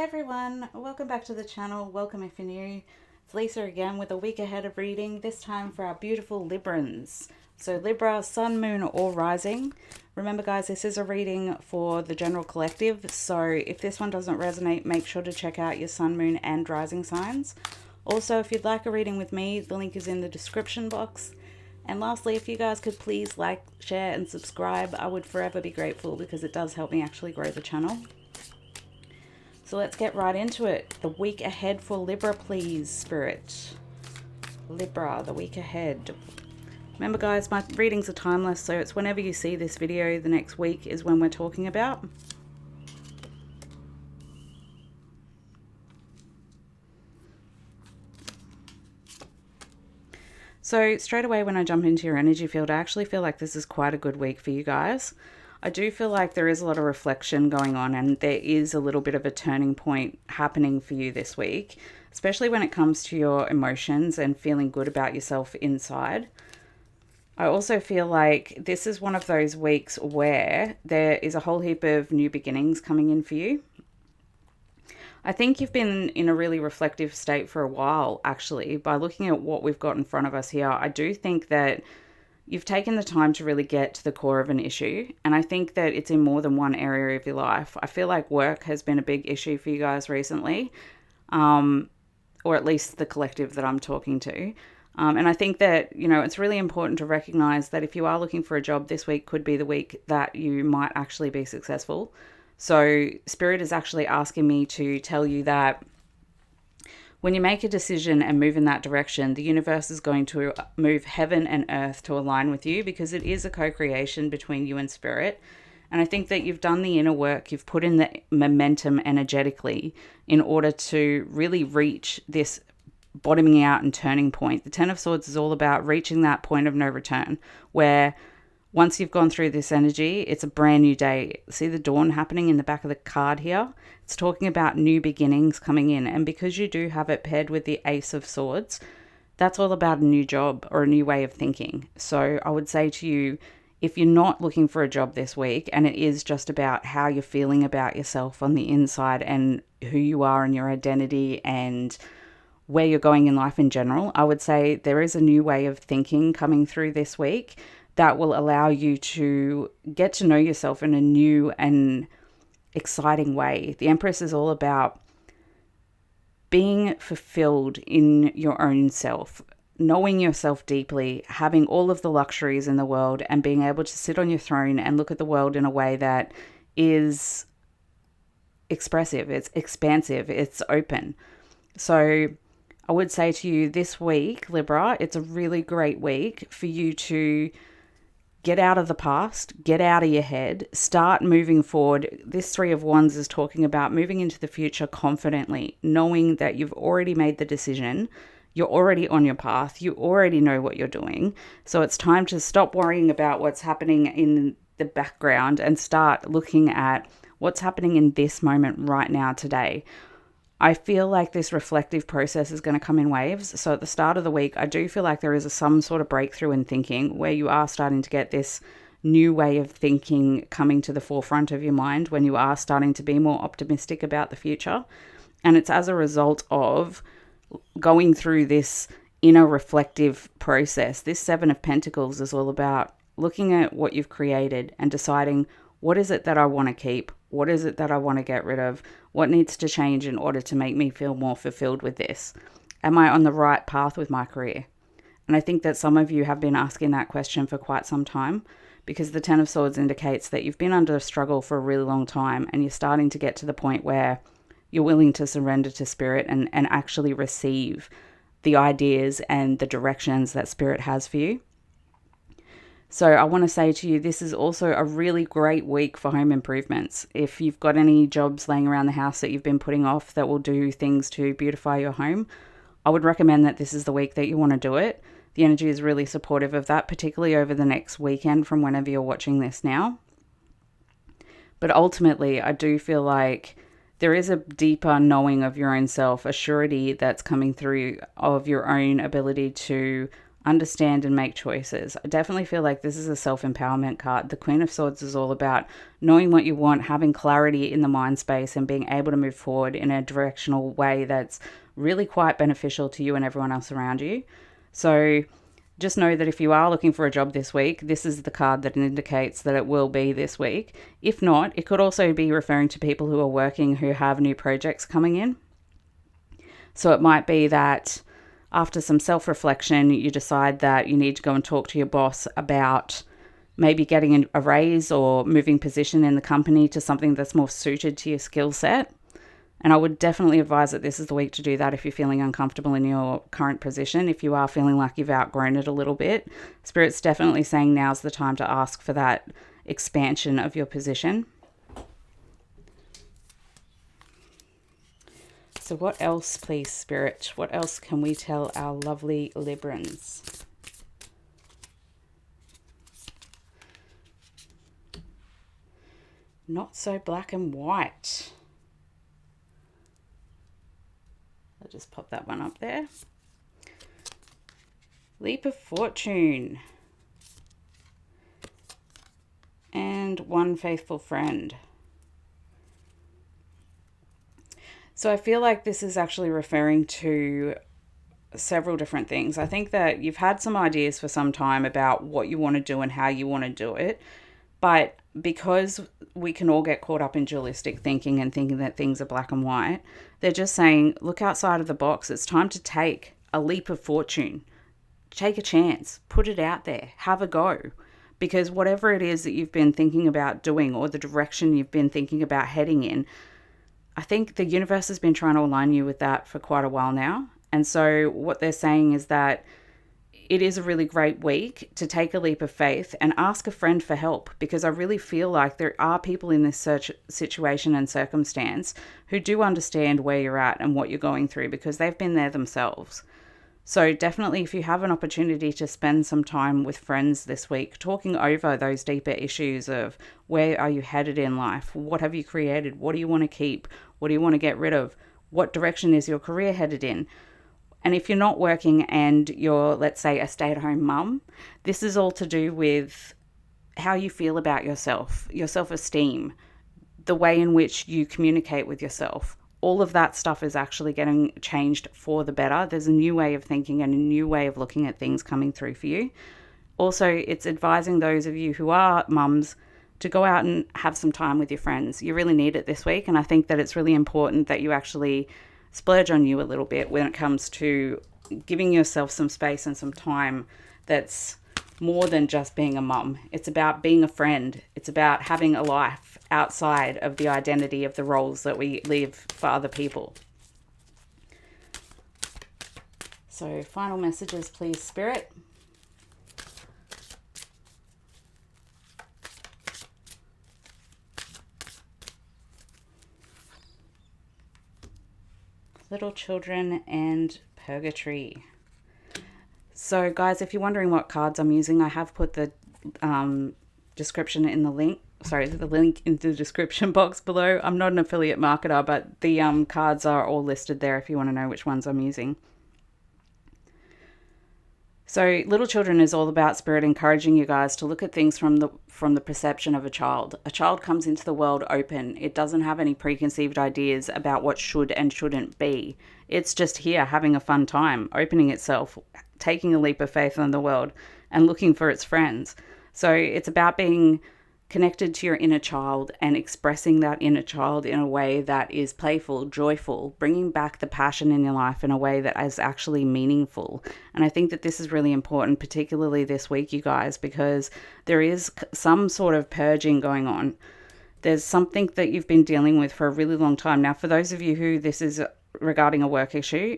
everyone, welcome back to the channel. Welcome if you're new. It's Lisa again with a week ahead of reading, this time for our beautiful Librans. So Libra, Sun, Moon or Rising. Remember guys, this is a reading for the general collective, so if this one doesn't resonate, make sure to check out your Sun, Moon and Rising signs. Also, if you'd like a reading with me, the link is in the description box. And lastly, if you guys could please like, share and subscribe, I would forever be grateful because it does help me actually grow the channel. So let's get right into it. The week ahead for Libra, please, Spirit. Libra, the week ahead. Remember guys, my readings are timeless, so it's whenever you see this video, the next week is when we're talking about. So straight away when I jump into your energy field, I actually feel like this is quite a good week for you guys. I do feel like there is a lot of reflection going on and there is a little bit of a turning point happening for you this week, especially when it comes to your emotions and feeling good about yourself inside. I also feel like this is one of those weeks where there is a whole heap of new beginnings coming in for you. I think you've been in a really reflective state for a while, actually. By looking at what we've got in front of us here, I do think that you've taken the time to really get to the core of an issue. And I think that it's in more than one area of your life. I feel like work has been a big issue for you guys recently, or at least the collective that I'm talking to. And I think that, you know, it's really important to recognize that if you are looking for a job, this week could be the week that you might actually be successful. So Spirit is actually asking me to tell you that when you make a decision and move in that direction, the universe is going to move heaven and earth to align with you because it is a co-creation between you and Spirit. And I think that you've done the inner work, you've put in the momentum energetically in order to really reach this bottoming out and turning point. The Ten of Swords is all about reaching that point of no return where once you've gone through this energy, it's a brand new day. See the dawn happening in the back of the card here? It's talking about new beginnings coming in. And because you do have it paired with the Ace of Swords, that's all about a new job or a new way of thinking. So I would say to you, if you're not looking for a job this week and it is just about how you're feeling about yourself on the inside and who you are and your identity and where you're going in life in general, I would say there is a new way of thinking coming through this week that will allow you to get to know yourself in a new and exciting way. The Empress is all about being fulfilled in your own self, knowing yourself deeply, having all of the luxuries in the world and being able to sit on your throne and look at the world in a way that is expressive, it's expansive, it's open. So I would say to you this week, Libra, it's a really great week for you to get out of the past, get out of your head, start moving forward. This Three of Wands is talking about moving into the future confidently, knowing that you've already made the decision, you're already on your path, you already know what you're doing. So it's time to stop worrying about what's happening in the background and start looking at what's happening in this moment right now today. I feel like this reflective process is going to come in waves. So at the start of the week, I do feel like there is some sort of breakthrough in thinking where you are starting to get this new way of thinking coming to the forefront of your mind when you are starting to be more optimistic about the future. And it's as a result of going through this inner reflective process. This Seven of Pentacles is all about looking at what you've created and deciding what is it that I want to keep? What is it that I want to get rid of? What needs to change in order to make me feel more fulfilled with this? Am I on the right path with my career? And I think that some of you have been asking that question for quite some time because the Ten of Swords indicates that you've been under a struggle for a really long time and you're starting to get to the point where you're willing to surrender to Spirit and actually receive the ideas and the directions that Spirit has for you. So I want to say to you, this is also a really great week for home improvements. If you've got any jobs laying around the house that you've been putting off that will do things to beautify your home, I would recommend that this is the week that you want to do it. The energy is really supportive of that, particularly over the next weekend from whenever you're watching this now. But ultimately, I do feel like there is a deeper knowing of your own self, a surety that's coming through of your own ability to understand and make choices. I definitely feel like this is a self-empowerment card. The Queen of Swords is all about knowing what you want, having clarity in the mind space, and being able to move forward in a directional way that's really quite beneficial to you and everyone else around you. So just know that if you are looking for a job this week, this is the card that indicates that it will be this week. If not, it could also be referring to people who are working who have new projects coming in. So it might be that after some self-reflection, you decide that you need to go and talk to your boss about maybe getting a raise or moving position in the company to something that's more suited to your skill set. And I would definitely advise that this is the week to do that if you're feeling uncomfortable in your current position. If you are feeling like you've outgrown it a little bit, Spirit's definitely saying now's the time to ask for that expansion of your position. So what else, please, Spirit? What else can we tell our lovely Librans? Not so black and white. I'll just pop that one up there. Leap of Fortune. And One Faithful Friend. So I feel like this is actually referring to several different things. I think that you've had some ideas for some time about what you want to do and how you want to do it. But because we can all get caught up in dualistic thinking and thinking that things are black and white, they're just saying, look outside of the box. It's time to take a leap of fortune. Take a chance. Put it out there. Have a go. Because whatever it is that you've been thinking about doing or the direction you've been thinking about heading in, I think the universe has been trying to align you with that for quite a while now. And so what they're saying is that it is a really great week to take a leap of faith and ask a friend for help, because I really feel like there are people in this situation and circumstance who do understand where you're at and what you're going through, because they've been there themselves. So definitely, if you have an opportunity to spend some time with friends this week, talking over those deeper issues of where are you headed in life? What have you created? What do you want to keep? What do you want to get rid of? What direction is your career headed in? And if you're not working and you're, let's say, a stay-at-home mum, this is all to do with how you feel about yourself, your self-esteem, the way in which you communicate with yourself. All of that stuff is actually getting changed for the better. There's a new way of thinking and a new way of looking at things coming through for you. Also, it's advising those of you who are mums to go out and have some time with your friends. You really need it this week. And I think that it's really important that you actually splurge on you a little bit when it comes to giving yourself some space and some time that's more than just being a mum. It's about being a friend. It's about having a life outside of the identity of the roles that we live for other people. So final messages, please, Spirit. Little children and purgatory. So guys, if you're wondering what cards I'm using, I have put the description in the link. Sorry, the link in the description box below. I'm not an affiliate marketer, but the cards are all listed there if you want to know which ones I'm using. So Little Children is all about Spirit encouraging you guys to look at things from the perception of a child. A child comes into the world open. It doesn't have any preconceived ideas about what should and shouldn't be. It's just here having a fun time, opening itself, taking a leap of faith in the world and looking for its friends. So it's about being connected to your inner child and expressing that inner child in a way that is playful, joyful, bringing back the passion in your life in a way that is actually meaningful. And I think that this is really important, particularly this week, you guys, because there is some sort of purging going on. There's something that you've been dealing with for a really long time. Now, for those of you who this is regarding a work issue,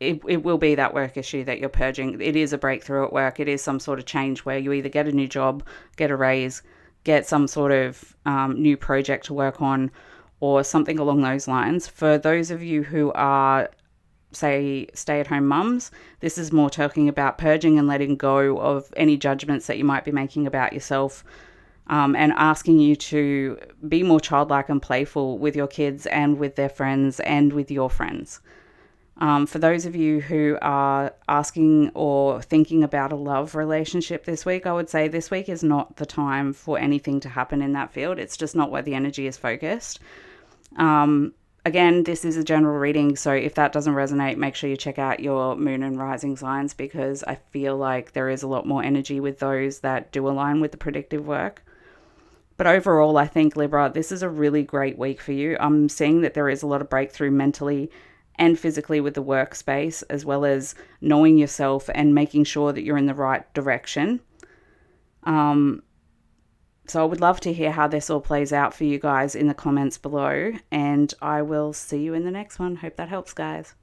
it will be that work issue that you're purging. It is a breakthrough at work. It is some sort of change where you either get a new job, get a raise, get some sort of new project to work on, or something along those lines. For those of you who are, say, stay-at-home mums, this is more talking about purging and letting go of any judgments that you might be making about yourself, and asking you to be more childlike and playful with your kids and with their friends and with your friends. For those of you who are asking or thinking about a love relationship this week, I would say this week is not the time for anything to happen in that field. It's just not where the energy is focused. Again, this is a general reading, so if that doesn't resonate, make sure you check out your moon and rising signs, because I feel like there is a lot more energy with those that do align with the predictive work. But overall, I think, Libra, this is a really great week for you. I'm seeing that there is a lot of breakthrough mentally and physically with the workspace, as well as knowing yourself and making sure that you're in the right direction. So I would love to hear how this all plays out for you guys in the comments below, and I will see you in the next one. Hope that helps, guys.